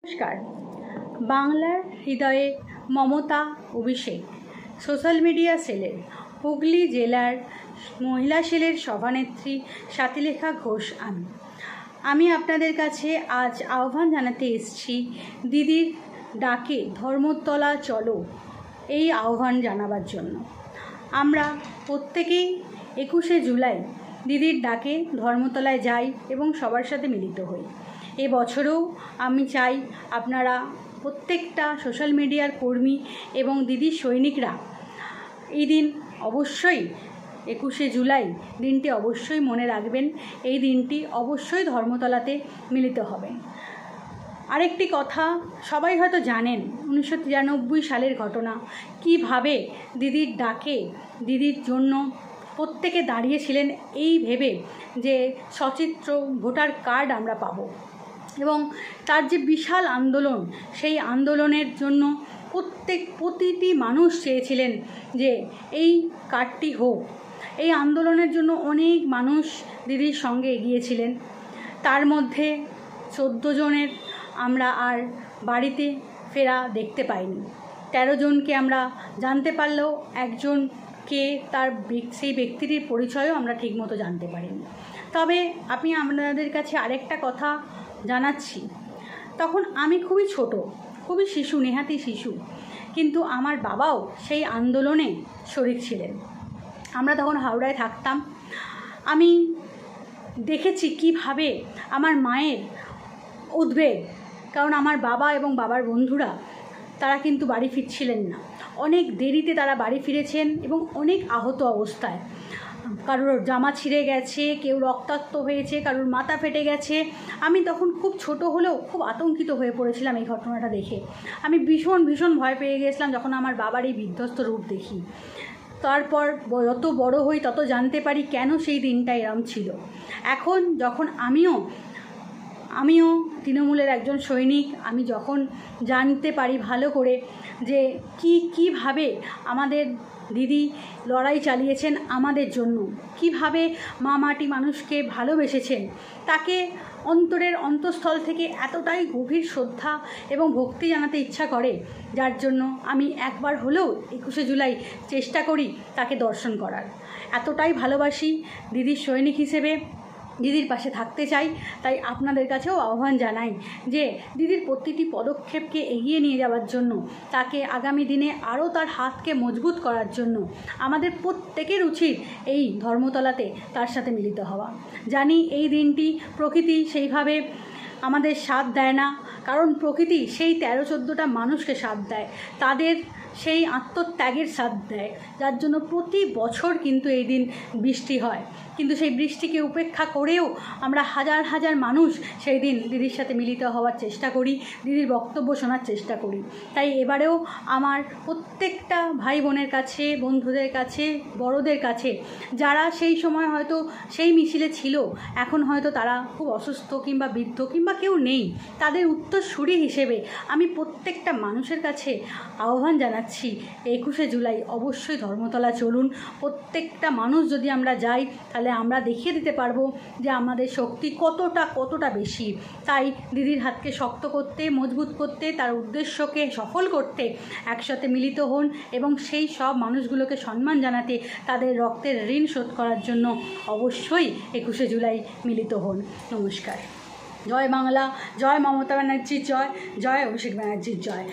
নমস্কার। বাংলার হৃদয়ে মমতা অভিষেক সোশ্যাল মিডিয়া সেলের হুগলি জেলার মহিলা সেলের সভানেত্রী স্বাতিলেখা ঘোষ। আমি আপনাদের কাছে আজ আহ্বান জানাতে এসেছি দিদির ডাকে ধর্মতলা চলো এই আহ্বান জানাবার জন্য। আমরা প্রত্যেকেই 21শে জুলাই দিদির ডাকে ধর্মতলায় যাই এবং সবার সাথে মিলিত হই। এবছরেও আমি চাই আপনারা প্রত্যেকটা সোশ্যাল মিডিয়ার কর্মী এবং দিদির সৈনিকরা এই দিন অবশ্যই 21শে জুলাই দিনটি অবশ্যই মনে রাখবেন। এই দিনটি অবশ্যই ধর্মতলাতে মিলিত হবেন। আরেকটি কথা সবাই হয়তো জানেন, 1993 সালের ঘটনা, কিভাবে দিদির ডাকে দিদির জন্য প্রত্যেকে দাঁড়িয়েছিলেন এই ভেবে যে সচিত্র ভোটার কার্ড আমরা পাবো, এবং তার যে বিশাল আন্দোলন, সেই আন্দোলনের জন্য প্রতিটি মানুষ চেয়েছিলেন যে এই কার্ডটি হোক। এই আন্দোলনের জন্য অনেক মানুষ দিদির সঙ্গে এগিয়েছিলেন। তার মধ্যে 14 জনের আমরা আর বাড়িতে ফেরা দেখতে পাইনি। 13 জনকে আমরা জানতে পারলেও একজনকে তার সেই ব্যক্তিটির পরিচয়ও আমরা ঠিকমতো জানতে পারিনি। তবে আমি আপনাদের কাছে আরেকটা কথা জানাচ্ছি, তখন আমি খুবই ছোট, খুবই শিশু, নেহাতি শিশু, কিন্তু আমার বাবাও সেই আন্দোলনে শরিক ছিলেন। আমরা তখন হাওড়ায় থাকতাম। আমি দেখেছি কিভাবে আমার মায়ের উদ্বেগ, কারণ আমার বাবা এবং বাবার বন্ধুরা তারা কিন্তু বাড়ি ফিরছিলেন না। অনেক দেরিতে তারা বাড়ি ফিরেছেন এবং অনেক আহত অবস্থায়। কারোর জামা ছিঁড়ে গেছে, কেউ রক্তাক্ত হয়েছে, কারোর মাথা ফেটে গেছে। আমি তখন খুব ছোট হলেও খুব আতঙ্কিত হয়ে পড়েছিলাম এই ঘটনাটা দেখে। আমি ভীষণ ভয় পেয়ে গেছিলাম যখন আমার বাবার এই বিধ্বস্ত রূপ দেখি। তারপর যত বড় হই তত জানতে পারি কেন সেই দিনটা এরম ছিল। এখন যখন আমিও তৃণমূলের একজন সৈনিক, আমি যখন জানতে পারি ভালো করে যে কিভাবে আমাদের দিদি লড়াই চালিয়েছেন আমাদের জন্য, কিভাবে মা মাটি মানুষকে ভালোবেসেছেন, তাকে অন্তরের অন্তঃস্থল থেকে এতটাই গভীর শ্রদ্ধা এবং ভক্তি জানাতে ইচ্ছা করে, যার জন্য আমি একবার হলেও 21শে জুলাই চেষ্টা করি তাকে দর্শন করার। এতটাই ভালোবাসি দিদির সৈনিক হিসেবে, দিদির পাশে থাকতে চাই। তাই আপনাদের কাছেও আহ্বান জানাই যে দিদির প্রতিটি পদক্ষেপকে এগিয়ে নিয়ে যাওয়ার জন্য, তাকে আগামী দিনে আরও তার হাতকে মজবুত করার জন্য আমাদের প্রত্যেকের উচিত এই ধর্মতলাতে তার সাথে মিলিত হওয়া। জানি এই দিনটি প্রকৃতি সেইভাবে আমাদের সাথ দেয় না, কারণ প্রকৃতি সেই 13-14টা মানুষকে সাথ দেয়, তাদের সেই আত্মত্যাগের সাথ দেয়, যার জন্য প্রতি বছর কিন্তু এই দিন বৃষ্টি হয়। কিন্তু সেই বৃষ্টিকে উপেক্ষা করেও আমরা হাজার হাজার মানুষ সেই দিন দিদির সাথে মিলিত হওয়ার চেষ্টা করি, দিদির বক্তব্য শোনার চেষ্টা করি। তাই এবারেও আমার প্রত্যেকটা ভাই বোনের কাছে, বন্ধুদের কাছে, বড়দের কাছে, যারা সেই সময় হয়তো সেই মিছিলে ছিল, এখন হয়তো তারা খুব অসুস্থ কিংবা বৃদ্ধ কিংবা কেউ নেই, তাদের উত্তরসূরি হিসেবে আমি প্রত্যেকটা মানুষের কাছে আহ্বান জানাচ্ছি 21শে জুলাই অবশ্যই ধর্মতলা চলুন। প্রত্যেকটা মানুষ যদি আমরা যাই, তাহলে আমরা দেখিয়ে দিতে পারবো যে আমাদের শক্তি কতটা বেশি। তাই দিদির হাতকে শক্ত করতে, মজবুত করতে, তার উদ্দেশ্যকে সফল করতে একসাথে মিলিত হন এবং সেই সব মানুষগুলোকে সম্মান জানাতে, তাদের রক্তের ঋণ শোধ করার জন্য অবশ্যই 21শে জুলাই মিলিত হন। নমস্কার। জয় বাংলা, জয় মমতা ব্যানার্জির জয়, জয় অভিষেক ব্যানার্জির জয়।